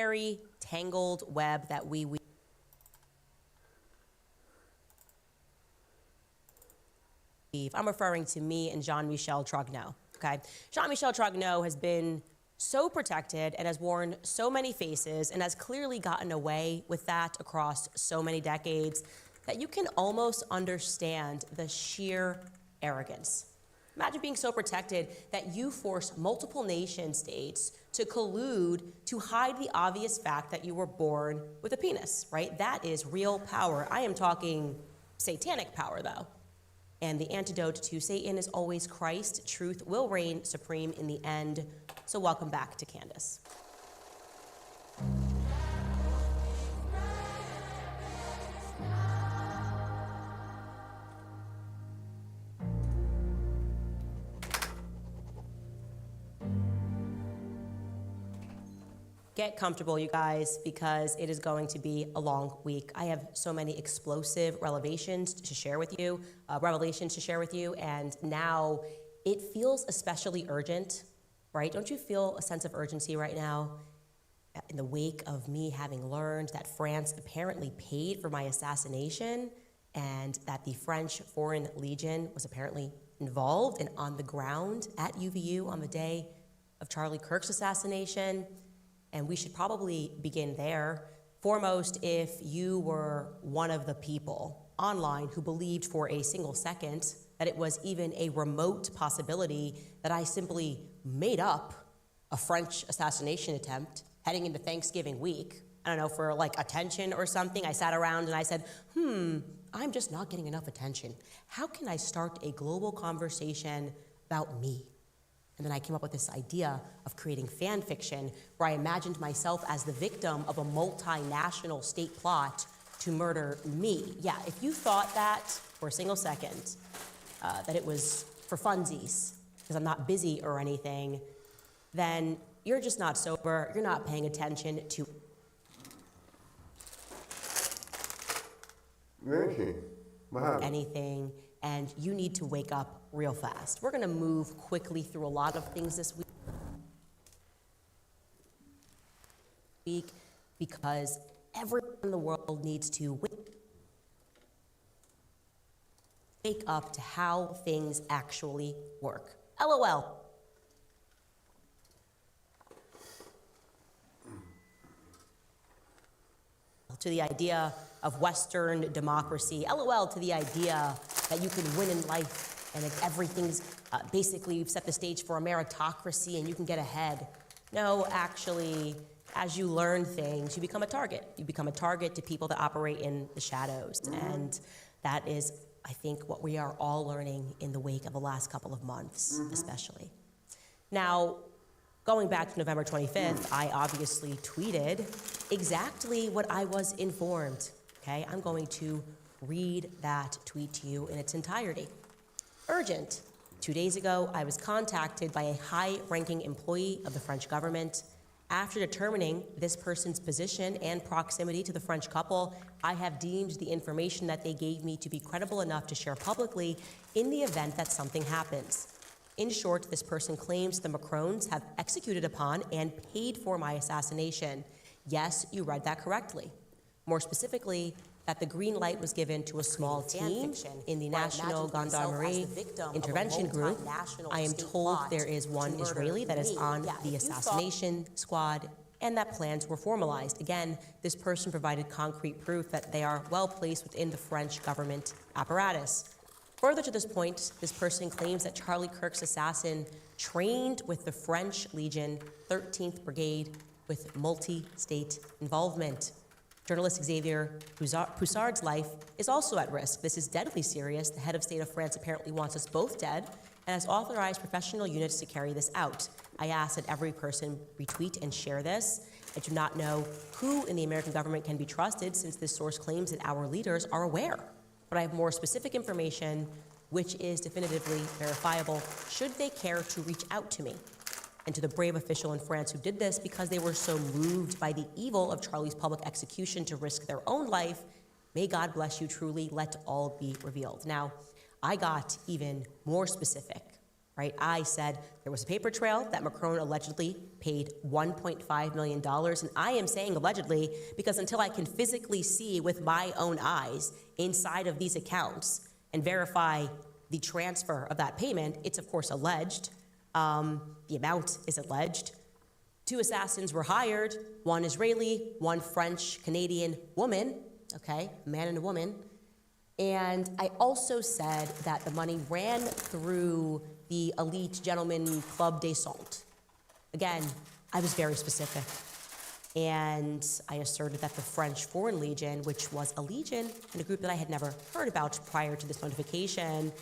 very tangled web that we weave. I'm referring to me and Jean-Michel Trogneau, okay? Jean-Michel Trogneau has been so protected and has worn so many faces and has clearly gotten away with that across so many decades that you can almost understand the sheer arrogance. Imagine being so protected that you force multiple nation states to collude to hide the obvious fact that you were born with a penis, right? That is real power. I am talking satanic power, though. And the antidote to Satan is always Christ. Truth will reign supreme in the end. So welcome back to Candace. Get comfortable, you guys, because it is going to be a long week. I have so many explosive revelations to share with you, and now it feels especially urgent, right? Don't you feel a sense of urgency right now in the wake of me having learned that France apparently paid for my assassination and that the French Foreign Legion was apparently involved and on the ground at UVU on the day of Charlie Kirk's assassination? And we should probably begin there. Foremost, if you were one of the people online who believed for a single second that it was even a remote possibility that I simply made up a French assassination attempt heading into Thanksgiving week, I don't know, for like attention or something, I sat around and I said, I'm just not getting enough attention. How can I start a global conversation about me? And then I came up with this idea of creating fan fiction where I imagined myself as the victim of a multinational state plot to murder me. Yeah, if you thought that for a single second, that it was for funsies, because I'm not busy or anything, then you're just not sober, you're not paying attention to anything, and you need to wake up real fast. We're gonna move quickly through a lot of things this week because everyone in the world needs to wake up to how things actually work. LOL. To the idea of Western democracy. LOL to the idea that you can win in life and that everything's basically you've set the stage for a meritocracy and you can get ahead. No, actually, as you learn things, you become a target. You become a target to people that operate in the shadows. And that is, I think, what we are all learning in the wake of the last couple of months, especially. Now, going back to November 25th, I obviously tweeted exactly what I was informed, okay? I'm going to read that tweet to you in its entirety. Urgent. 2 days ago, I was contacted by a high-ranking employee of the French government. After determining this person's position and proximity to the French couple, I have deemed the information that they gave me to be credible enough to share publicly in the event that something happens. In short, this person claims the Macrons have executed upon and paid for my assassination. Yes, you read that correctly. More specifically, that the green light was given to a small team in the National Gendarmerie Intervention Group. I am told there is one Israeli that is on the assassination squad and that plans were formalized. Again, this person provided concrete proof that they are well placed within the French government apparatus. Further to this point, this person claims that Charlie Kirk's assassin trained with the French Legion 13th Brigade with multi-state involvement. Journalist Xavier Poussard's life is also at risk. This is deadly serious. The head of state of France apparently wants us both dead and has authorized professional units to carry this out. I ask that every person retweet and share this. I do not know who in the American government can be trusted since this source claims that our leaders are aware. But I have more specific information which is definitively verifiable should they care to reach out to me. And to the brave official in France who did this because they were so moved by the evil of Charlie's public execution to risk their own life, may God bless you truly, let all be revealed. Now, I got even more specific, right? I said there was a paper trail that Macron allegedly paid $1.5 million, and I am saying allegedly because until I can physically see with my own eyes inside of these accounts and verify the transfer of that payment, it's of course alleged. The amount is alleged. 2 assassins were hired, one Israeli, one French-Canadian woman, okay, a man and a woman. And I also said that the money ran through the elite gentleman Club Descente. Again, I was very specific. And I asserted that the French Foreign Legion, which was a legion and a group that I had never heard about prior to this notification,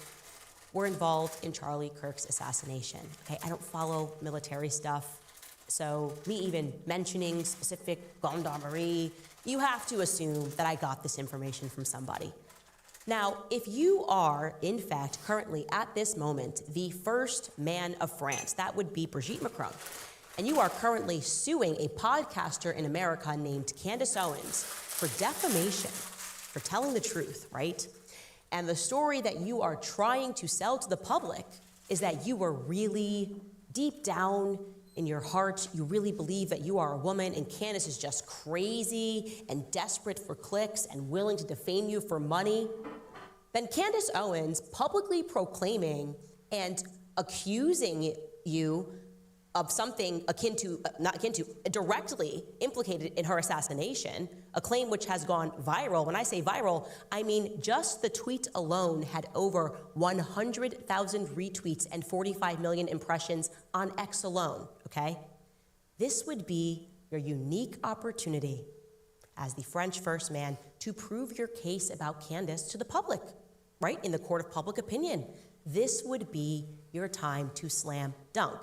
were involved in Charlie Kirk's assassination. Okay, I don't follow military stuff, so me even mentioning specific gendarmerie, you have to assume that I got this information from somebody. Now, if you are, in fact, currently at this moment, the first man of France, that would be Brigitte Macron, and you are currently suing a podcaster in America named Candace Owens for defamation, for telling the truth, right? And the story that you are trying to sell to the public is that you were really deep down in your heart, you really believe that you are a woman and Candace is just crazy and desperate for clicks and willing to defame you for money. Then Candace Owens publicly proclaiming and accusing you of something directly implicated in her assassination, a claim which has gone viral. When I say viral, I mean just the tweet alone had over 100,000 retweets and 45 million impressions on X alone, okay? This would be your unique opportunity as the French first man to prove your case about Candace to the public, right? In the court of public opinion. This would be your time to slam dunk.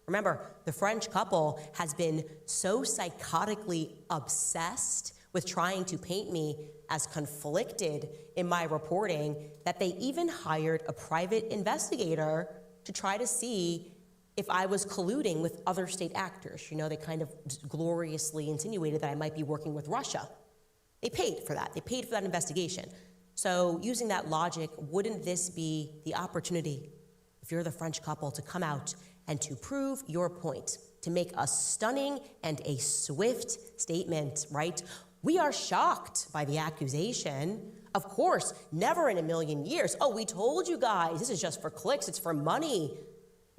Remember, the French couple has been so psychotically obsessed with trying to paint me as conflicted in my reporting that they even hired a private investigator to try to see if I was colluding with other state actors. You know, they kind of gloriously insinuated that I might be working with Russia. They paid for that. They paid for that investigation. So using that logic, wouldn't this be the opportunity, if you're the French couple, to come out and to prove your point, to make a stunning and a swift statement, right? We are shocked by the accusation. Of course, never in a million years. Oh, we told you guys, this is just for clicks, it's for money.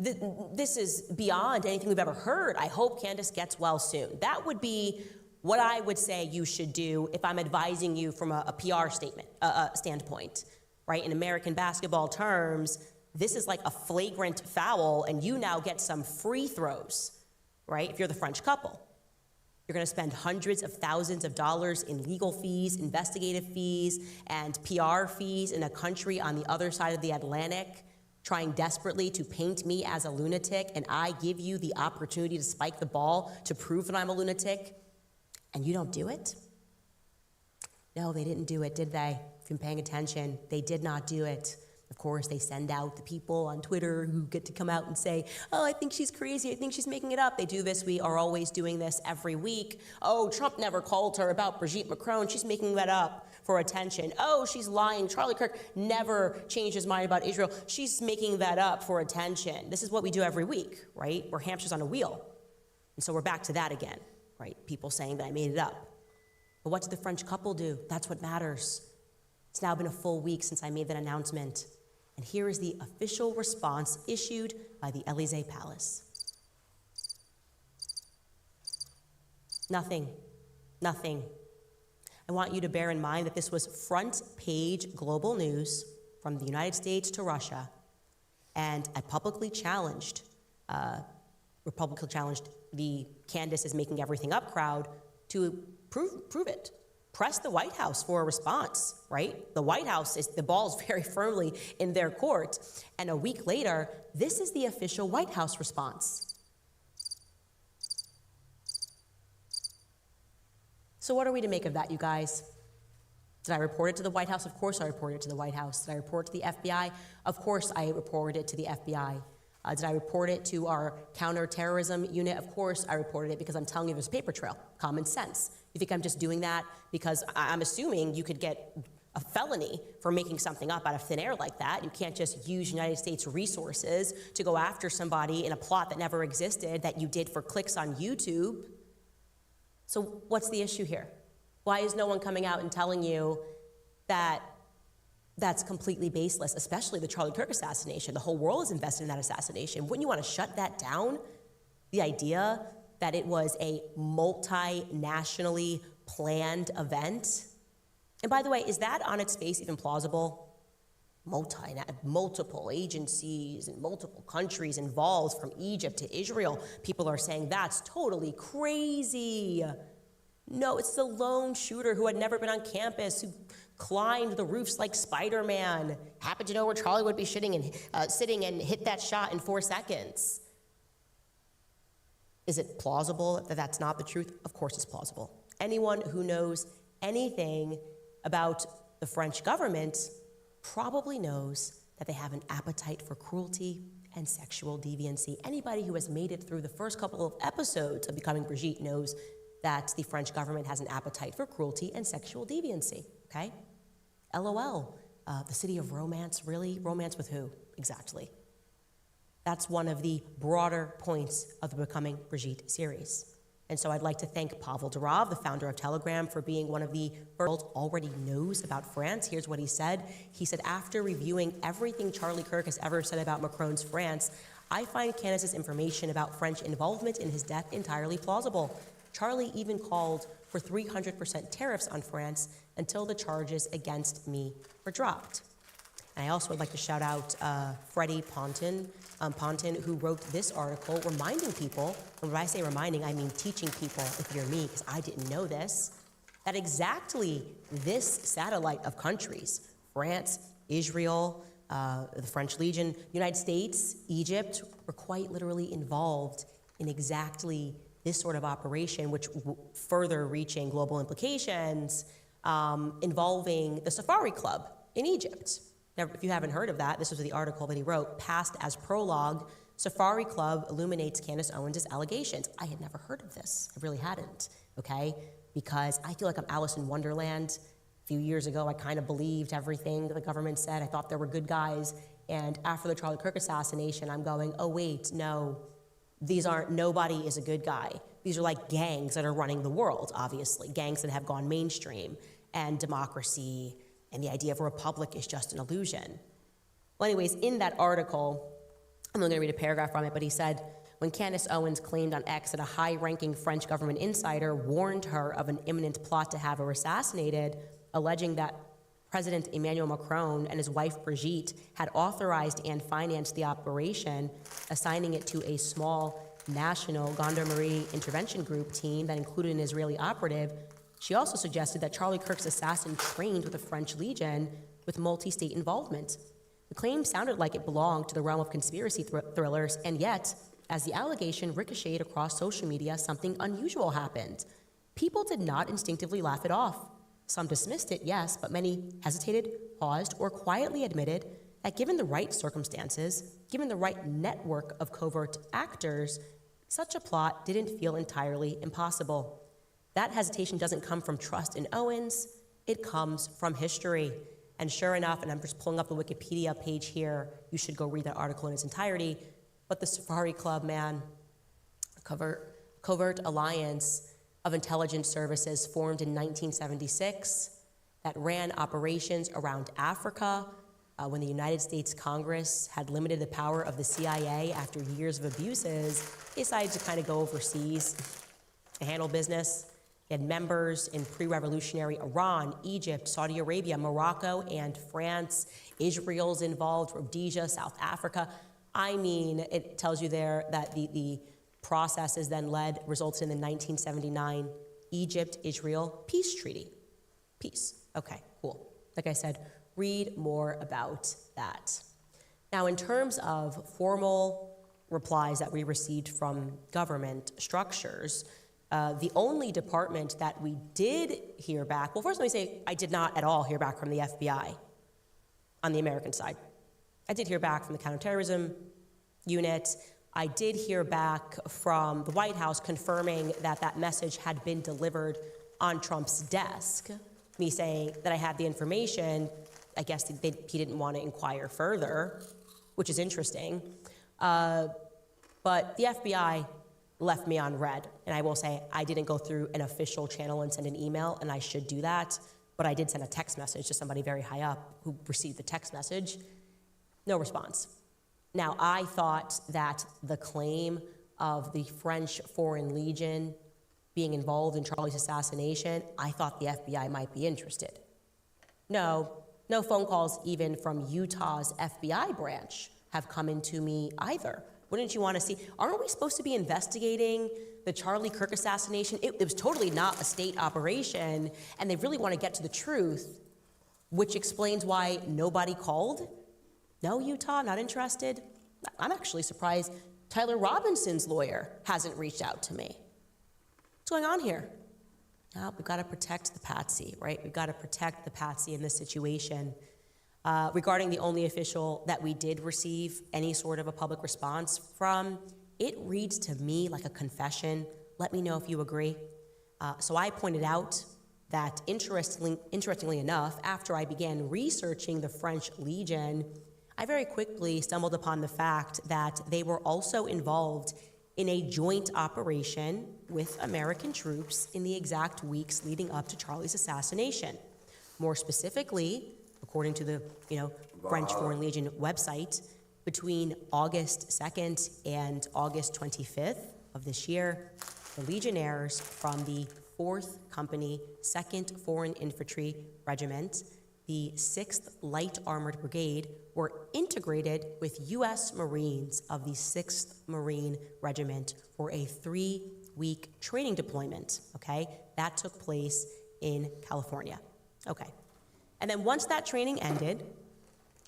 This is beyond anything we've ever heard. I hope Candace gets well soon. That would be what I would say you should do if I'm advising you from a PR standpoint, right? In American basketball terms, this is like a flagrant foul, and you now get some free throws, right? If you're the French couple. You're gonna spend hundreds of thousands of dollars in legal fees, investigative fees, and PR fees in a country on the other side of the Atlantic, trying desperately to paint me as a lunatic, and I give you the opportunity to spike the ball to prove that I'm a lunatic, and you don't do it? No, they didn't do it, did they? If you've been paying attention, they did not do it. Of course, they send out the people on Twitter who get to come out and say, oh, I think she's crazy, I think she's making it up. They do this, we are always doing this every week. Oh, Trump never called her about Brigitte Macron, she's making that up for attention. Oh, she's lying, Charlie Kirk never changed his mind about Israel, she's making that up for attention. This is what we do every week, right? We're hamsters on a wheel. And so we're back to that again, right? People saying that I made it up. But what did the French couple do? That's what matters. It's now been a full week since I made that announcement. And here is the official response issued by the Élysée Palace. Nothing. I want you to bear in mind that this was front page global news from the United States to Russia. And I publicly challenged the Candace is making everything up crowd to prove it. Press the White House for a response, right? The White House, the ball is very firmly in their court. And a week later, this is the official White House response. So what are we to make of that, you guys? Did I report it to the White House? Of course I reported it to the White House. Did I report it to the FBI? Of course I reported it to the FBI. Did I report it to our counterterrorism unit? Of course I reported it, because I'm telling you there's a paper trail, common sense. You think I'm just doing that because I'm assuming you could get a felony for making something up out of thin air like that. You can't just use United States resources to go after somebody in a plot that never existed that you did for clicks on YouTube. So what's the issue here? Why is no one coming out and telling you that that's completely baseless, especially the Charlie Kirk assassination? The whole world is invested in that assassination. Wouldn't you want to shut that down? The idea that it was a multinationally planned event? And by the way, is that on its face even plausible? Multiple agencies and multiple countries involved, from Egypt to Israel. People are saying that's totally crazy. No, it's the lone shooter who had never been on campus, who climbed the roofs like Spider-Man, happened to know where Charlie would be sitting and hit that shot in 4 seconds. Is it plausible that that's not the truth? Of course it's plausible. Anyone who knows anything about the French government probably knows that they have an appetite for cruelty and sexual deviancy. Anybody who has made it through the first couple of episodes of Becoming Brigitte knows that the French government has an appetite for cruelty and sexual deviancy, okay? LOL, the city of romance, really? Romance with who, exactly? That's one of the broader points of the Becoming Brigitte series. And so I'd like to thank Pavel Durov, the founder of Telegram, for being one of the world already knows about France. Here's what he said. He said, after reviewing everything Charlie Kirk has ever said about Macron's France, I find Candace's information about French involvement in his death entirely plausible. Charlie even called for 300% tariffs on France until the charges against me were dropped. And I also would like to shout out Freddie Ponton, who wrote this article reminding people, and when I say reminding, I mean teaching people, if you're me, because I didn't know this, that exactly this satellite of countries, France, Israel, the French Legion, United States, Egypt, were quite literally involved in exactly this sort of operation, which further reaching global implications, involving the Safari Club in Egypt. Now, if you haven't heard of that, this was the article that he wrote, passed as prologue, Safari Club illuminates Candace Owens' allegations. I had never heard of this. I really hadn't, okay? Because I feel like I'm Alice in Wonderland. A few years ago, I kind of believed everything the government said. I thought there were good guys. And after the Charlie Kirk assassination, I'm going, oh, wait, no. Nobody is a good guy. These are like gangs that are running the world, obviously. Gangs that have gone mainstream. And democracy and the idea of a republic is just an illusion. Well, anyways, in that article, I'm only going to read a paragraph from it, but he said, when Candace Owens claimed on X that a high-ranking French government insider warned her of an imminent plot to have her assassinated, alleging that President Emmanuel Macron and his wife Brigitte had authorized and financed the operation, assigning it to a small national gendarmerie intervention group team that included an Israeli operative, she also suggested that Charlie Kirk's assassin trained with the French Legion with multi-state involvement. The claim sounded like it belonged to the realm of conspiracy thrillers, and yet, as the allegation ricocheted across social media, something unusual happened. People did not instinctively laugh it off. Some dismissed it, yes, but many hesitated, paused, or quietly admitted that given the right circumstances, given the right network of covert actors, such a plot didn't feel entirely impossible. That hesitation doesn't come from trust in Owens, it comes from history. And sure enough, and I'm just pulling up the Wikipedia page here, you should go read that article in its entirety, but the Safari Club, man, a covert alliance of intelligence services formed in 1976 that ran operations around Africa when the United States Congress had limited the power of the CIA after years of abuses. They decided to kind of go overseas to handle business. They had members in pre-revolutionary Iran, Egypt, Saudi Arabia, Morocco, and France. Israel's involved, Rhodesia, South Africa. I mean, it tells you there that the process is then results in the 1979 Egypt-Israel peace treaty. Peace. Okay, cool. Like I said, read more about that. Now, in terms of formal replies that we received from government structures, the only department that we did hear back, well, first let me say, I did not at all hear back from the FBI on the American side. I did hear back from the counterterrorism unit. I did hear back from the White House confirming that that message had been delivered on Trump's desk. me saying that I had the information, I guess he didn't want to inquire further, which is interesting. But the FBI left me on red. And I will say I didn't go through an official channel and send an email, and I should do that. But I did send a text message to somebody very high up who received the text message. No response. Now, I thought that the claim of the French Foreign Legion being involved in Charlie's assassination, I thought the FBI might be interested. No phone calls even from Utah's FBI branch have come into me either. Wouldn't you want to see? Aren't we supposed to be investigating the Charlie Kirk assassination? It was totally not a state operation, and they really want to get to the truth, which explains why nobody called. No, Utah, not interested. I'm actually surprised Tyler Robinson's lawyer hasn't reached out to me. What's going on here? Now, we've got to protect the patsy, right? We've got to protect the patsy in this situation. Regarding the only official that we did receive any sort of a public response from, it reads to me like a confession. Let me know if you agree. So I pointed out that interestingly enough, after I began researching the French Legion, I very quickly stumbled upon the fact that they were also involved in a joint operation with American troops in the exact weeks leading up to Charlie's assassination. More specifically, according to the French Foreign Legion website, between August 2nd and August 25th of this year, the Legionnaires from the 4th Company, 2nd Foreign Infantry Regiment, the 6th Light Armored Brigade, were integrated with U.S. Marines of the 6th Marine Regiment for a 3-week training deployment, okay? That took place in California, okay. And then once that training ended,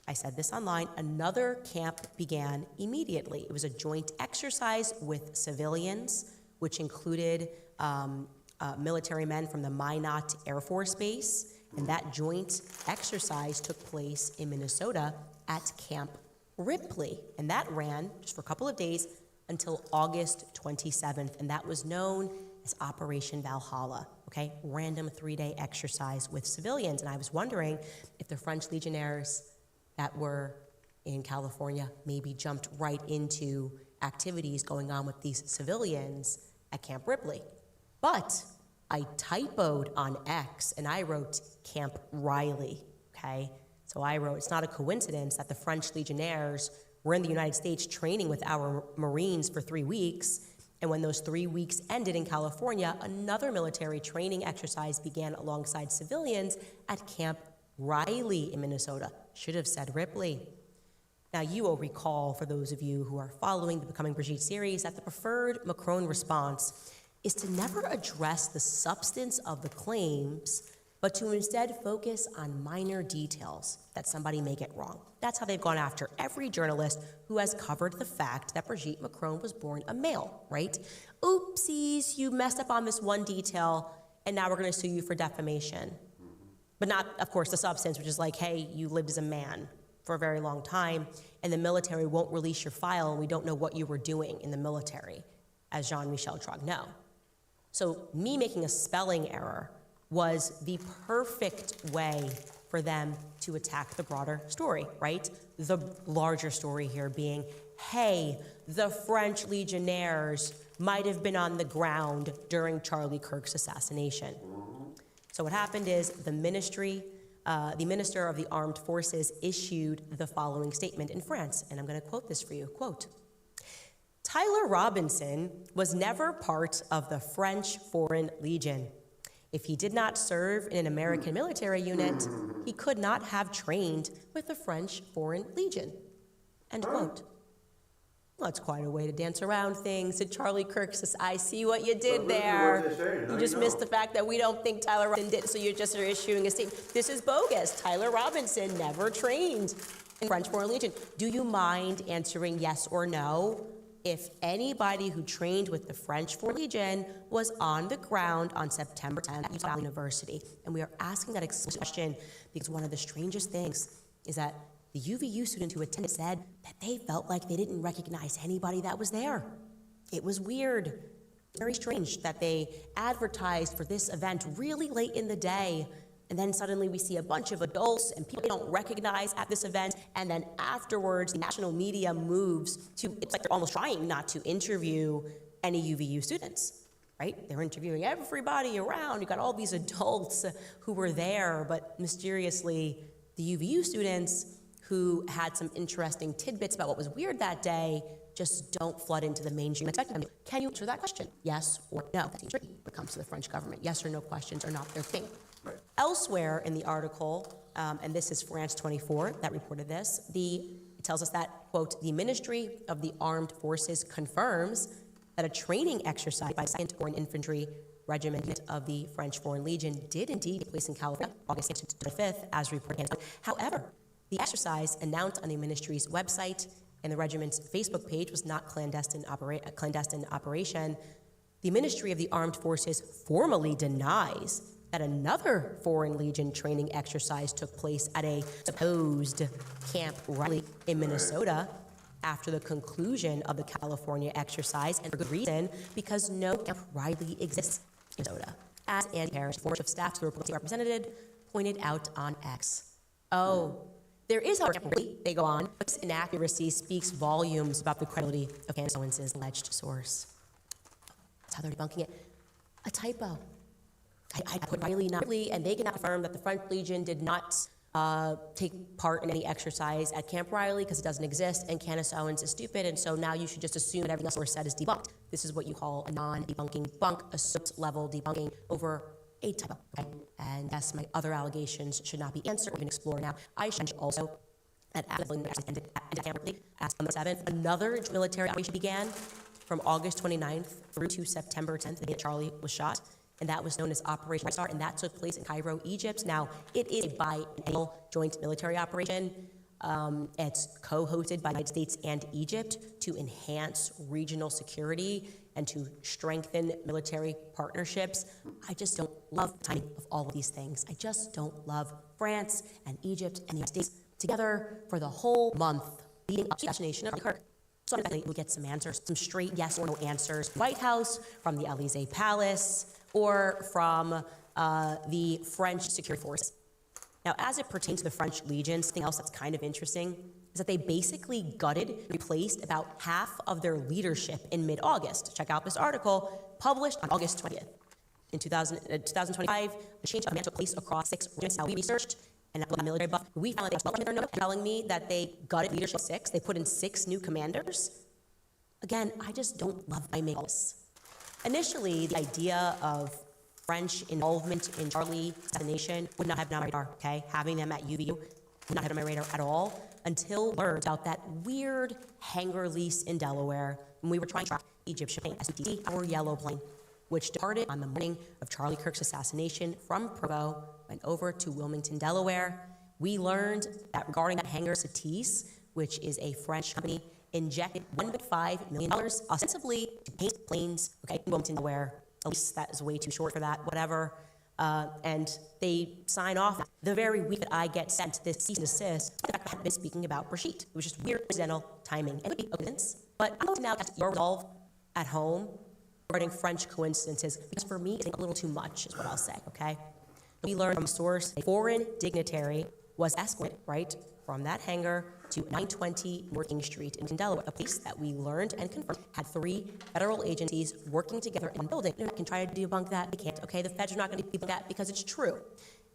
I said this online, another camp began immediately. It was a joint exercise with civilians, which included military men from the Minot Air Force Base, and that joint exercise took place in Minnesota at Camp Ripley, and that ran just for a couple of days until August 27th, and that was known as Operation Valhalla, okay? Random 3-day exercise with civilians, and I was wondering if the French Legionnaires that were in California maybe jumped right into activities going on with these civilians at Camp Ripley. But I typoed on X and I wrote Camp Riley, okay? So I wrote, it's not a coincidence that the French Legionnaires were in the United States training with our Marines for 3 weeks, and when those 3 weeks ended in California, another military training exercise began alongside civilians at Camp Riley in Minnesota. Should have said Ripley. Now, you will recall, for those of you who are following the Becoming Brigitte series, that the preferred Macron response is to never address the substance of the claims, but to instead focus on minor details that somebody may get wrong. That's how they've gone after every journalist who has covered the fact that Brigitte Macron was born a male, right? Oopsies, you messed up on this one detail, and now we're gonna sue you for defamation. But not, of course, the substance, which is like, hey, you lived as a man for a very long time, and the military won't release your file, and we don't know what you were doing in the military, as Jean-Michel Trogneux. So me making a spelling error was the perfect way for them to attack the broader story, right? The larger story here being, hey, the French Legionnaires might have been on the ground during Charlie Kirk's assassination. So what happened is the Minister of the Armed Forces issued the following statement in France, and I'm going to quote this for you, quote, Tyler Robinson was never part of the French Foreign Legion. If he did not serve in an American military unit, he could not have trained with the French Foreign Legion. End quote. Well, that's quite a way to dance around things. And Charlie Kirk says, I see what you did there. You just missed the fact that we don't think Tyler Robinson did, so you're just issuing a statement. This is bogus. Tyler Robinson never trained in French Foreign Legion. Do you mind answering yes or no? If anybody who trained with the French Foreign Legion was on the ground on September 10th at Utah University. And we are asking that question because one of the strangest things is that the UVU students who attended said that they felt like they didn't recognize anybody that was there. It was weird, very strange that they advertised for this event really late in the day And then suddenly we see a bunch of adults and people they don't recognize at this event. And then afterwards, the national media moves to, it's like they're almost trying not to interview any UVU students, right? They're interviewing everybody around. You got all these adults who were there, but mysteriously, the UVU students who had some interesting tidbits about what was weird that day just don't flood into the mainstream expectation. Can you answer that question? Yes or no? That seems tricky when it comes to the French government. Yes or no questions are not their thing. Right. Elsewhere in the article, and this is France 24 that reported this, it tells us that, quote, the Ministry of the Armed Forces confirms that a training exercise by 2nd Foreign Infantry Regiment of the French Foreign Legion did indeed take place in California, August 6th to 5th, as reported. However, the exercise announced on the ministry's website and the regiment's Facebook page was not a clandestine operation. The Ministry of the Armed Forces formally denies that another Foreign Legion training exercise took place at a supposed Camp Riley in Minnesota after the conclusion of the California exercise, and for good reason, because no Camp Riley exists in Minnesota. As Andy Parrish, former chief of staff to the Republican represented, pointed out on X. Oh, there is a Camp Riley, they go on, but this inaccuracy speaks volumes about the credibility of Candace Owens' alleged source. That's how they're debunking it. A typo. I put Riley, not Riley, and they can confirm that the French Legion did not take part in any exercise at Camp Riley because it doesn't exist, and Candace Owens is stupid, and so now you should just assume that everything else said is debunked. This is what you call a non-debunking debunk, a soap-level debunking over a typo. Okay? And yes, my other allegations should not be answered. We can explore now. I should also, at Camp Riley, on the 7th, another military operation began from August 29th through to September 10th, the day Charlie was shot. And that was known as Operation Red Star, and that took place in Cairo, Egypt. Now, it is a biannual joint military operation. It's co-hosted by the United States and Egypt to enhance regional security and to strengthen military partnerships. I just don't love the timing of all of these things. I just don't love France and Egypt and the United States together for the whole month leading up to the assassination of Kirk. So I'm we'll get some answers, some straight yes or no answers from the White House, from the Élysée Palace, or from the French security forces. Now, as it pertains to the French Legion, something else that's kind of interesting is that they basically gutted, replaced about half of their leadership in mid-August. Check out this article published on August 20th. In 2025, a change of command took place across 6 regiments. Now, we researched, and a military buff, we found that they were telling me that they gutted leadership 6. They put in 6 new commanders. Again, I just don't love my this. Initially, the idea of French involvement in Charlie assassination would not have been on my radar, okay? Having them at UVU would not have been on my radar at all until I learned about that weird hangar lease in Delaware when we were trying to track Egyptian plane, SUTC, our yellow plane, which departed on the morning of Charlie Kirk's assassination from Provo, went over to Wilmington, Delaware. We learned that regarding that hangar, SUTC, which is a French company, injected $1.5 million ostensibly to paint planes, okay, in Wilmington, Delaware. At least that is way too short for that, whatever. And they sign off the very week that I get sent this cease and desist. The fact I had been speaking about Brigitte. It was just weird, incidental timing. And it would be coincidence. But I'm going to now test your resolve at home regarding French coincidences, because for me, it's a little too much, is what I'll say, okay? We learned from a source a foreign dignitary was escorted, right, from that hangar to 920 North King Street in Delaware, a place that we learned and confirmed had 3 federal agencies working together in one building. They can try to debunk that. They can't. Okay, the feds are not going to debunk that because it's true.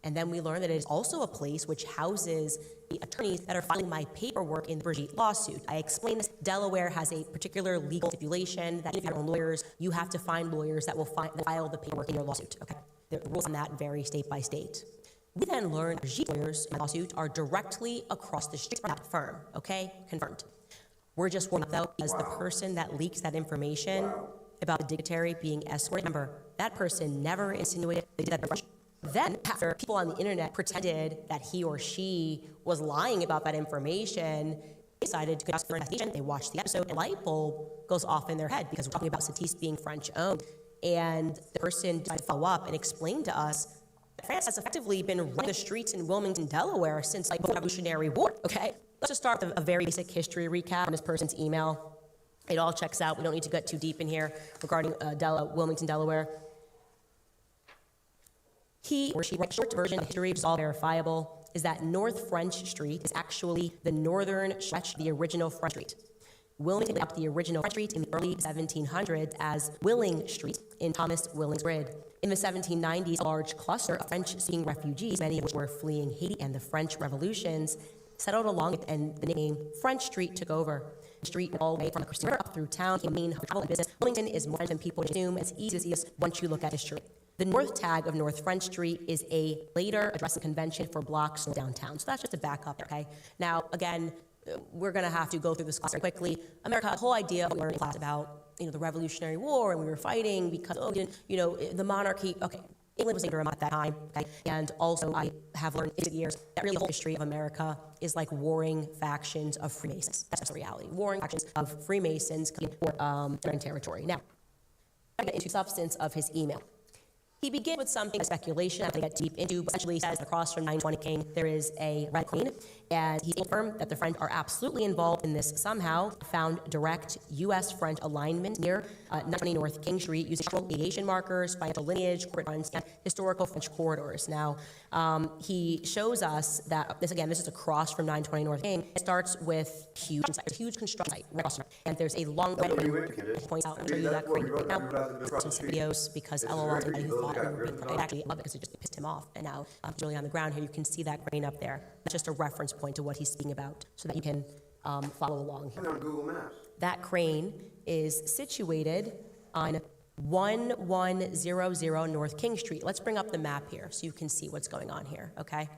And then we learned that it is also a place which houses the attorneys that are filing my paperwork in the Brigitte lawsuit. I explained this. Delaware has a particular legal stipulation that if you're your own lawyers, you have to find lawyers that will file the paperwork in your lawsuit. Okay, the rules on that vary state by state. We then learned Brigitte lawyers in the lawsuit are directly across the street from that firm, okay? Confirmed. We're just warned though, as the person that leaks that information about the dignitary being escorted, remember, that person never insinuated they did that. Then, after people on the internet pretended that he or she was lying about that information, they decided to ask for an investigation. They watched the episode, and a light bulb goes off in their head because we're talking about SUTC being French-owned. And the person decided to follow up and explain to us France has effectively been running the streets in Wilmington, Delaware since like the Revolutionary War, okay? Let's just start with a very basic history recap on this person's email. It all checks out. We don't need to get too deep in here regarding Wilmington, Delaware. He or she writes a short version of history, which is all verifiable, is that North French Street is actually the northern stretch of the original French Street. Wilmington laid out the original French Street in the early 1700s as Willing Street in Thomas Willing's grid. In the 1790s, a large cluster of French-speaking refugees, many of which were fleeing Haiti and the French revolutions, settled along it, and the name French Street took over. The street all the way from the Christian River up through town became a main hub of travel and business. Wilmington is more French than people assume. It's easy to see this once you look at history. The north tag of North French Street is a later addressing convention for blocks downtown. So that's just a backup, okay? Now, again, we're going to have to go through this class very quickly. America, the whole idea we learned in class about, the Revolutionary War, and we were fighting because, the monarchy, okay, England was under at that time, okay? And also I have learned in years that really the whole history of America is like warring factions of Freemasons. That's just the reality. Warring factions of Freemasons for territory. Now, I get into the substance of his email. He begins with something speculation I'm going to get deep into, but essentially he says across from 920 King there is a red queen, and he confirmed that the French are absolutely involved in this somehow, found direct U.S.-French alignment near 920 North King Street using aviation markers, financial lineage, corporate funds, and historical French corridors. Now, he shows us that, this is across from 920 North King. It starts with a huge construction site right across from it, and there's a long red points out. I'll show you that crane now. Some videos because LOL, anybody who thought I actually love it because it just pissed him off. And now he's really on the ground here. You can see that crane up there. That's just a reference point to what he's speaking about so that you can follow along here. On Google Maps. That crane is situated on 1100 North King Street. Let's bring up the map here so you can see what's going on here, okay?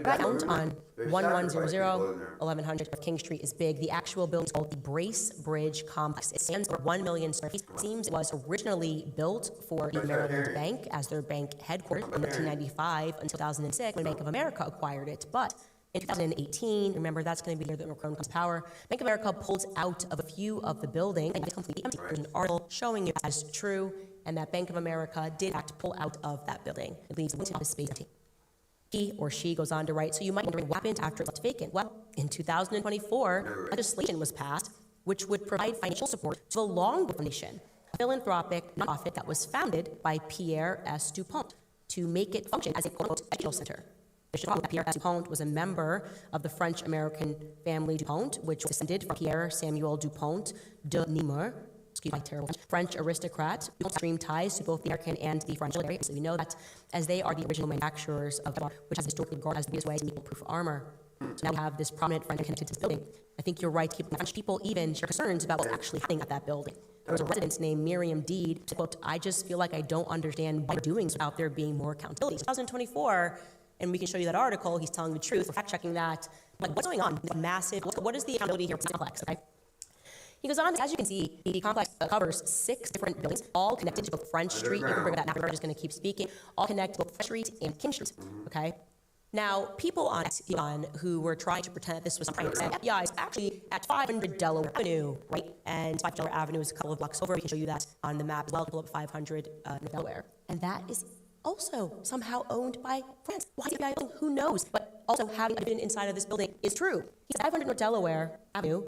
Found on 1100 North King Street is big. The actual building is called the Brace Bridge Complex. It stands over 1 million square feet. It seems it was originally built for the Maryland Bank as their bank headquarters in 1995 until 2006 when Bank of America acquired it. But in 2018, remember that's going to be the year that Macron comes to power, Bank of America pulls out of a few of the buildings and it's completely empty. There's an article showing you that is true and that Bank of America did have to pull out of that building. It leaves the office space empty. He or she goes on to write, so you might wonder what happened after it was vacant. Well, in 2024, legislation was passed which would provide financial support to the Longboard Foundation, a philanthropic nonprofit that was founded by Pierre S. Dupont to make it function as a quote educational center. Pierre S. Dupont was a member of the French-American family Dupont, which was descended from Pierre Samuel Dupont de Nemours, French aristocrat, who stream ties to both the American and the French military. So we know that as they are the original manufacturers of the which has historically regarded as the biggest way to make proof armor. So now we have this prominent French connected to this building. I think you're right. French people even share concerns about what's actually happening at that building. There was a resident named Miriam Deed to quote, I just feel like I don't understand why we're doing without there being more accountability. 2024, and we can show you that article, he's telling the truth, we're fact-checking that. Like, what's going on? Massive, what is the accountability here? It's complex, okay? He goes on, as you can see, the complex covers 6 different buildings, all connected to both French Street. You can bring that now, we're just going to keep speaking. All connected to both French Street and King Street, okay? Now, people on who were trying to pretend that this was some prank said, FBI is actually at 500 Delaware Avenue, right? And 500 Delaware Avenue is a couple of blocks over. We can show you that on the map as well, pull up 500 Delaware. And that is also somehow owned by France. Why is the FBI? Who knows? But also having been inside of this building is true. He's 500 North Delaware Avenue,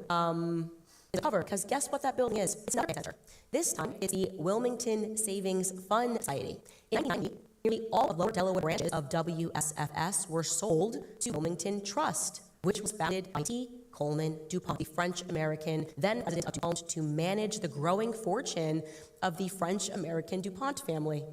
is covered, because guess what that building is? It's another bank center. This time, it's the Wilmington Savings Fund Society. In 1990, nearly all of Lower Delaware branches of WSFS were sold to Wilmington Trust, which was founded by T. Coleman Dupont, the French-American, then president of DuPont, to manage the growing fortune of the French-American DuPont family.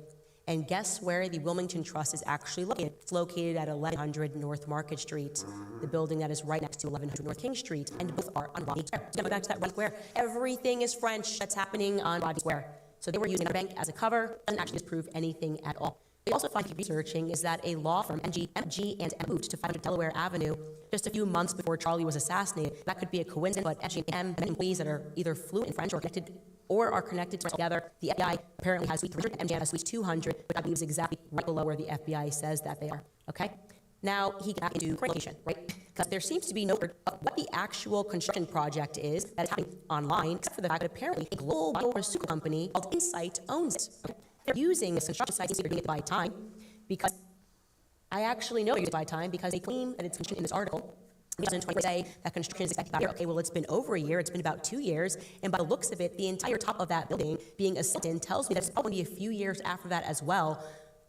And guess where the Wilmington Trust is actually located? It's located at 1100 North Market Street, the building that is right next to 1100 North King Street, and both are on Rodney Square. So now back to that Rodney Square. Everything is French that's happening on Rodney Square. So they were using our bank as a cover, doesn't actually disprove anything at all. They also find researching is that a law firm, MG and M moved to 500 Delaware Avenue just a few months before Charlie was assassinated. That could be a coincidence, but MG and M, many employees that are either fluent in French or are connected together. The FBI apparently has suite 300, MG has suite 200, which I believe is exactly right below where the FBI says that they are, okay? Now, he got into location, right? Because there seems to be no word of what the actual construction project is that is happening online, except for the fact that apparently a global pharmaceutical company called Insight owns it. Okay? They're using this construction site, they're doing it by time, because I actually know they're using it by time because they claim that it's construction in this article. In 2020, say that construction is expected by a year. Okay, well, it's been over a year. It's been about 2 years. And by the looks of it, the entire top of that building being ascended tells me that it's probably a few years after that as well.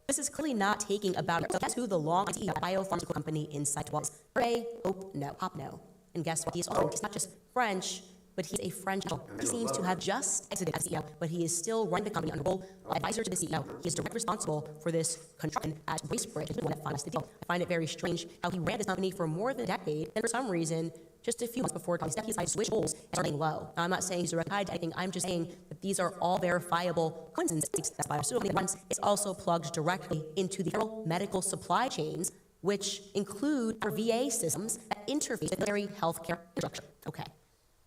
This is clearly not taking about it. So guess who the long CEO of biopharmaceutical company Insight was? Ray Hopno. And guess what? He's not just French, but he's a French national. He seems to have just exited as CEO, but he is still running the company under role of advisor to the CEO. He is directly responsible for this construction at Bracebridge, the one that financed the deal. I find it very strange how he ran this company for more than a decade, and for some reason, just a few months before he decided to switch roles and starting low. Now, I'm not saying he's direct tied to anything. I'm just saying that these are all verifiable coincidences. That's biopharmaceutical. Once it's also plugged directly into the federal medical supply chains, which include our VA systems that interface with military healthcare infrastructure. Okay.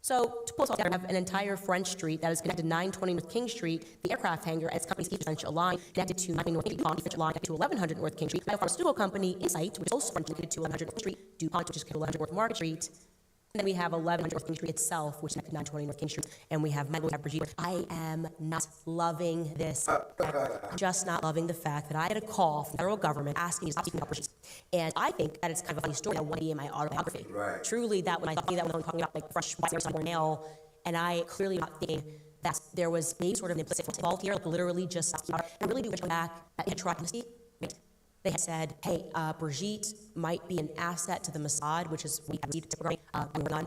So to pull this all together, we have an entire French street that is connected to 920 North King Street, the aircraft hangar, and its company's East Central line, connected to 920 North King Street, DuPont, line, connected to 1100 North King Street, biopharmaceutical company Insight, which is also French, connected to 1100 North Street, DuPont, which is connected to 1100 North Market Street. And then we have 1100 North King Street itself, which is connected to 920 North King Street, and we have Brigitte. I am not loving this. I'm just not loving the fact that I had a call from the federal government asking me to stop speaking about Brigitte. And I think that it's kind of a funny story. I want to be in my autobiography. Right. Truly, that when I thought that when I'm talking about like fresh white nail, and I clearly not thinking that there was maybe sort of an implicit involved here, like literally just about it. I really do wish back that in Troy honesty, they had said, hey, Brigitte might be an asset to the Mossad, which is we were on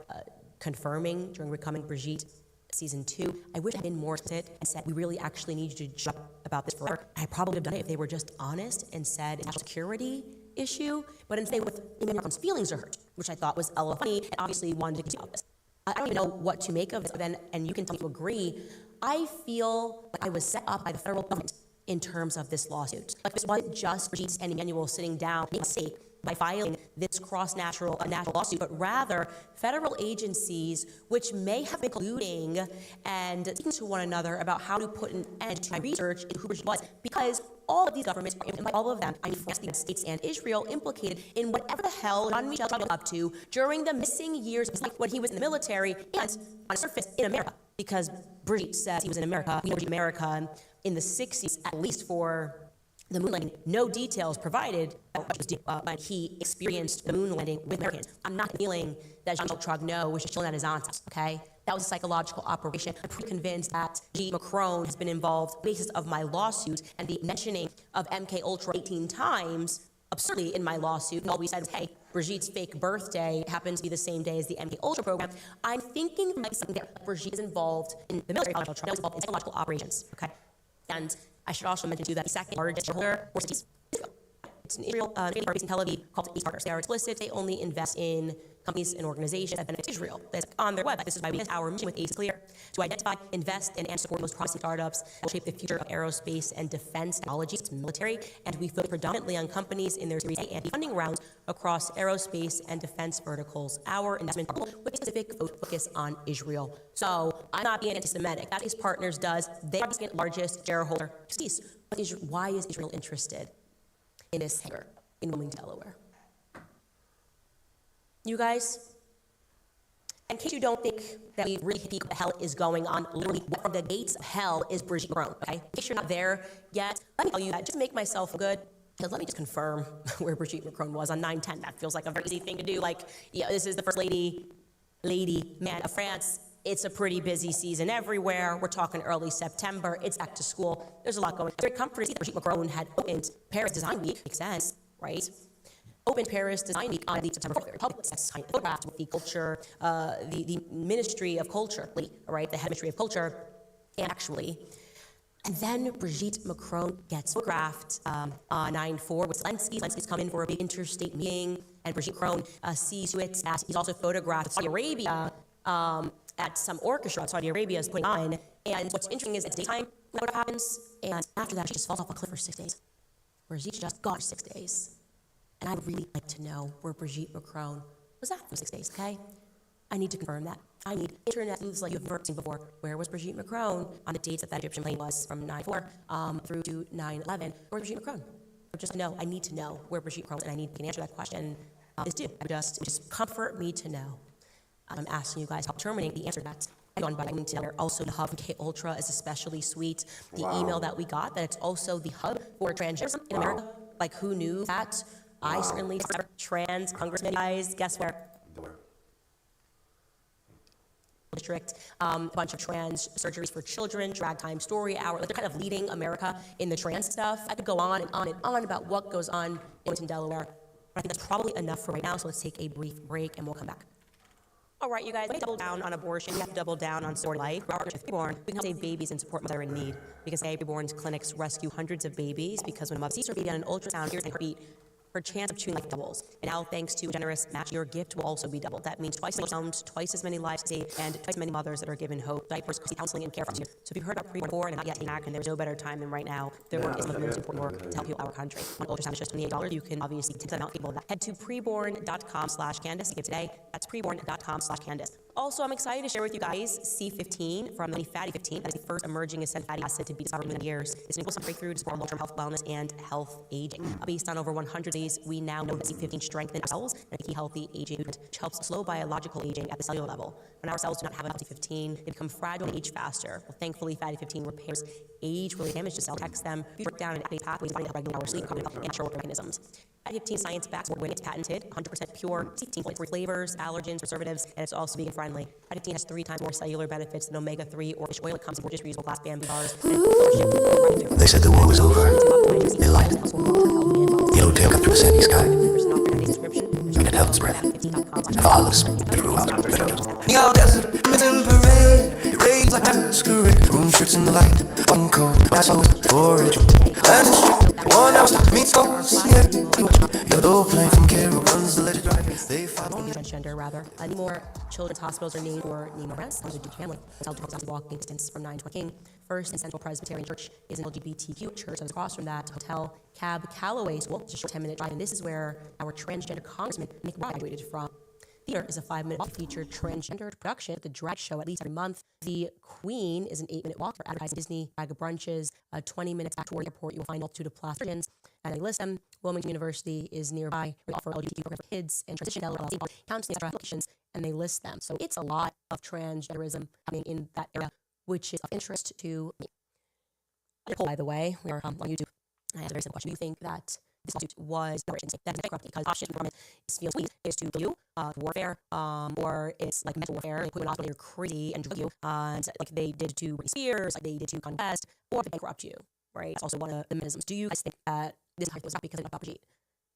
confirming during Becoming Brigitte season 2. I wish I had been more explicit and said, we really actually need you to jump about this forever. I probably would have done it if they were just honest and said it's a security issue, but instead with Emmanuel's feelings are hurt, which I thought was a little funny, and obviously wanted to continue about this. I don't even know what to make of this, then, and you can tell me if you agree. I feel like I was set up by the federal government in terms of this lawsuit. Like this wasn't just Brigitte and Emmanuel sitting down making a mistake by filing this cross-national lawsuit, but rather federal agencies which may have been colluding and speaking to one another about how to put an end to my research into who Brigitte was, because all of these governments, all of them, I mean, France, the United States, and Israel, implicated in whatever the hell Jean-Michel was up to during the missing years of his life when he was in the military and on the surface in America. Because Brigitte says he was in America, we know America in the 60s, at least for the moon landing. No details provided when he experienced the moon landing with Americans. I'm not feeling that Jean-Michel Trogneau was just chilling at his aunt's house, okay? That was a psychological operation. I'm pretty convinced that Macron has been involved on the basis of my lawsuit and the mentioning of MK Ultra 18 times, absurdly, in my lawsuit. And all we said was, hey, Brigitte's fake birthday happens to be the same day as the MK Ultra program. I'm thinking there might be something there. Brigitte is involved in the military, involved in psychological operations, okay? And I should also mention, too, that the second largest shareholder was Israel. It's an Israel, based in Tel Aviv called East Partners. They are explicit. They only invest in companies and organizations that benefit Israel. That's on their website. This is why we our mission with ACE is clear: to identify, invest in, and support the most promising startups that will shape the future of aerospace and defense technologies. It's military, and we focus predominantly on companies in their Series A and B funding rounds across aerospace and defense verticals. Our investment with a specific focus on Israel. So I'm not being anti-Semitic. That ACE Partners does. They are the second largest shareholder. Why is Israel interested in this hangar in Wilmington, Delaware? You guys, in case you don't think that we really think what the hell is going on, literally from the gates of hell is Brigitte Macron, okay? In case you're not there yet, let me tell you that, just to make myself good, because let me just confirm where Brigitte Macron was on 9/10. That feels like a very easy thing to do. Like, yeah, this is the first lady, man of France. It's a pretty busy season everywhere. We're talking early September. It's back to school. There's a lot going on. It's very comforting that Brigitte Macron had opened Paris Design Week. Makes sense, right? Opened Paris Design Week on the September 4th. Public photographed with the culture, the Ministry of Culture, right? The head Ministry of Culture, and then Brigitte Macron gets photographed on 9/4 with Zelensky. Zelensky's come in for a big interstate meeting, and Brigitte Macron sees to it that he's also photographed with Saudi Arabia at some orchestra Saudi Arabia is putting on. And what's interesting is it's daytime when what happens, and after that she just falls off a cliff for 6 days. Brigitte just got 6 days. And I would really like to know where Brigitte Macron was at for 6 days, okay? I need to confirm that. I need internet sleuths like you've never seen before. Where was Brigitte Macron on the dates that that Egyptian plane was from 9/4 through to 9/11? Where was Brigitte Macron? Or just to know, I need to know where Brigitte Macron was, and I need to answer that question. Is due. Just comfort me to know. I'm asking you guys help determining the answer to that. But I need to know also the hub K Ultra is especially sweet. The email that we got that it's also the hub for transgenderism in America. Like, who knew that? I certainly trans congressman guys. Guess where? district, a bunch of trans surgeries for children, drag time story hour. Like they're kind of leading America in the trans stuff. I could go on and on and on about what goes on in Wilmington, Delaware. But I think that's probably enough for right now, so let's take a brief break and we'll come back. All right, you guys, we double down on abortion. We have to double down on support life. We're with Preborn. We can help save babies and support mother in need. Because Preborn's clinics rescue hundreds of babies because when a mother sees her baby on an ultrasound, hears her heartbeat, her chance of chewing life doubles. And now, thanks to a generous match, your gift will also be doubled. That means twice as many sounds, twice as many lives saved, and twice as many mothers that are given hope, diapers, counseling, and care from you. So if you've heard about Preborn and not yet taken action, there's no better time than right now. Their work is some of the most important work to help heal our country. One ultrasound is just $28. You can obviously take that out people of that. Head to preborn.com/Candace to give today. That's preborn.com/Candace. Also, I'm excited to share with you guys C15 from the Fatty 15. That is the first emerging essential fatty acid to be discovered in years. It's an equal breakthrough to support long-term health, wellness, and health aging. Based on over 100 days, we now know that C15 strengthens our cells and key healthy aging, which helps slow biological aging at the cellular level. When our cells do not have enough C15, they become fragile and age faster. Well, thankfully, Fatty 15 repairs age-related damage to cells, protects them, breaks down and activates pathways that regulate our sleep, cognitive, and natural mechanisms. Fatty 15 science backs when it's patented, 100% pure C15 free flavors, allergens, preservatives, and it's also vegan friendly. Fatty 15 has 3 times more cellular benefits than omega-3 or fish oil. It comes in gorgeous reusable glass bamboo bars. They said the war was over. They lied. Yellowtail cut through the sandy sky. And it held its breath. Flawless throughout the Y'all desert, middle parade. It rains like masquerade. Room shirts in the light. One cold, assholes, forage. And one house meets goals. Your door playing from Carol runs the let it drive. They follow Transgender, rather. More children's hospitals are named for Nemo Rents. That was a Duke family. It's held to walking distance from 9 to a King. First and Central Presbyterian Church is an LGBTQ church. So across from that, Hotel Cab Callaway School, just a short 10-minute drive. And this is where our transgender congressman, Nick Ryan, graduated from. Theater is a 5-minute walk featured transgendered production at the drag show at least every month. The Queen is an 8-minute walk for advertising Disney, drag brunches, 20 minutes back toward the airport. You'll find a multitude of plasticians, and they list them. Wilmington University is nearby. We offer LGBT programs for kids and transition counseling applications, and they list them. So it's a lot of transgenderism happening in that area, which is of interest to me. By the way, we are on YouTube. I have a very simple question. Do you think that this lawsuit was that is bankrupt because option from it feels sweet is to kill you, warfare, or it's like mental warfare, they put you in a hospital, you're crazy and drug you, and like they did to Britney Spears, like they did to Kanye West, or they bankrupt you, right? That's also one of the mechanisms. Do you guys think that this was not because of Brigitte,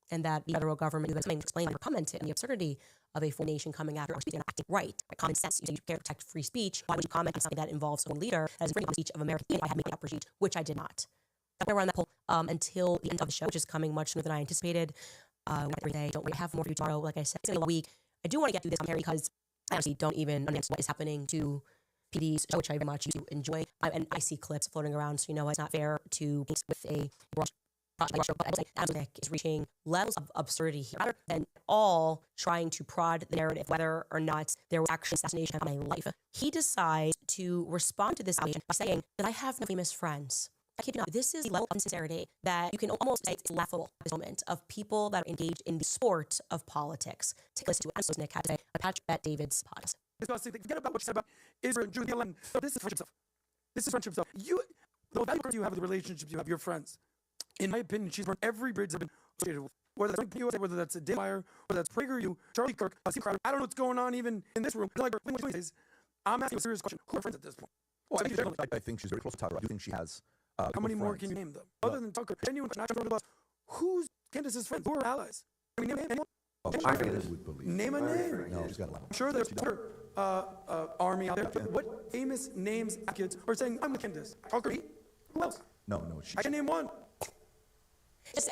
and that the federal government is coming to explain or commented on the absurdity of a foreign nation coming after our speech and acting right? Common sense. You say you care to protect free speech. Why would you comment on something that involves a leader as infringing on the speech of America? I had made up Brigitte, which I did not. We're on that poll until the end of the show, which is coming much sooner than I anticipated. Every day, don't really have more for you tomorrow. Like I said, it's going to be a week. I do want to get through this commentary because I honestly don't even understand what is happening to PD's show, which I very much used to enjoy. And I see clips floating around, so you know it's not fair to paint with a brush. But I will say that is reaching levels of absurdity here, rather than all trying to prod the narrative, whether or not there was actually assassination on my life. He decides to respond to this allegation by saying that I have no famous friends. I kid you not, this is the level of insincerity that you can almost say it's laughable at this moment of people that are engaged in the sport of politics. Take a listen to what Nick had to say on Patrick Bet David's podcast. Forget about what you said about Israel and Jews. So this is friendship stuff. This is friendship stuff. The value you have with the relationships you have, your friends. In my opinion, she's burned every bridge I've been associated with. Whether that's USA, whether that's a Daily Wire, whether that's PragerU, Charlie Kirk, Steve Crowder. I don't know what's going on even in this room. I'm asking a serious question. Who are friends at this point? Well, I think she's very close to Tucker. I do think she has. How many more can you name them? Other than Tucker, genuine question. I the bus. Who's Candace's friends? Who are her allies? I mean, name anyone? Name a name. No, she's got a lot. I'm sure there's Twitter army out there. What famous names kids are saying, I'm with Candace? Tucker, who else? No. I can name one.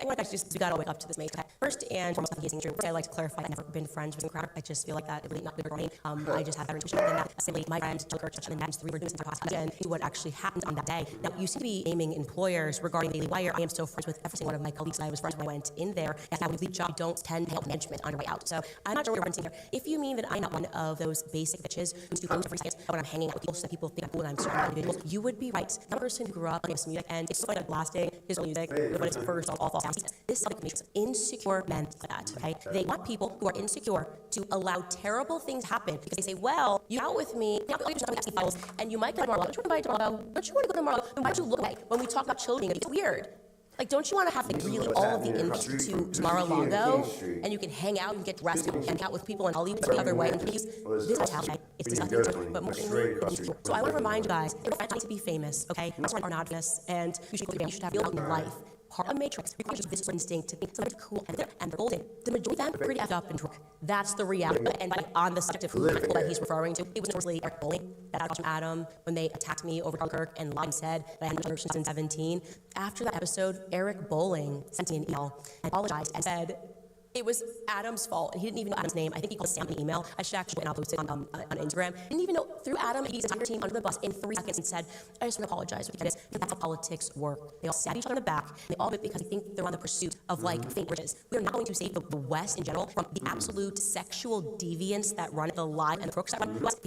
I want to we got to wake up to this maze. First and foremost, nothing true. I'd like to clarify I've never been friends with Crowder. I just feel like that really not good for me. I just have better intuition than that. Simply, my friend, Jill Kirk, and Matt's 3 were doing something possible to what actually happened on that day. Now, you seem to be naming employers regarding Daily Wire. I am still friends with every single one of my colleagues I was friends when I went in there. And now, with the job, don't tend to help management on your way out. So, I'm not sure what you're referencing here. If you mean that I'm not one of those basic bitches who's too close to free seconds, when I'm hanging out with people so that people think I'm cool and I'm certain individuals, you would be right. I'm a person who grew up on music, and it's like blasting his own music, but it's first all false sounds. This makes insecure men like that, okay? They want people who are insecure to allow terrible things to happen because they say, well, you out with me, and you might go tomorrow. Don't you want to go tomorrow? Don't you want to go tomorrow? Then why don't you look away when we talk about children? It's weird. Like, don't you want to have like really all of the invites to Mar-a-Lago, and you can hang out and get dressed and hang out with people and all you the other way and use this hotel. It's disgusting, but more importantly, so I want to remind you guys, you're not to be famous, okay? Most are not famous, and you should have real life. Part of Matrix requires this instinct to think something cool and they're golden. The majority of them are pretty effed up and drunk. That's the reality. And on the subject of who that he's referring to, it was mostly Eric Bowling that I got from Adam when they attacked me over Kirk and lied and said that I hadn't done since 2017. After that episode, Eric Bowling sent me an email and apologized and said it was Adam's fault, and he didn't even know Adam's name. I think he called Sam in the email. I should actually, and I'll post it on Instagram. Didn't even know, threw Adam and his entire team under the bus in 3 seconds and said, I just want to apologize because that's how politics work. They all stab each other in the back, and they all do it because they think they're on the pursuit of, like, fake riches. We are not going to save the West in general from the absolute sexual deviance that run the lie and the crooks that run the West.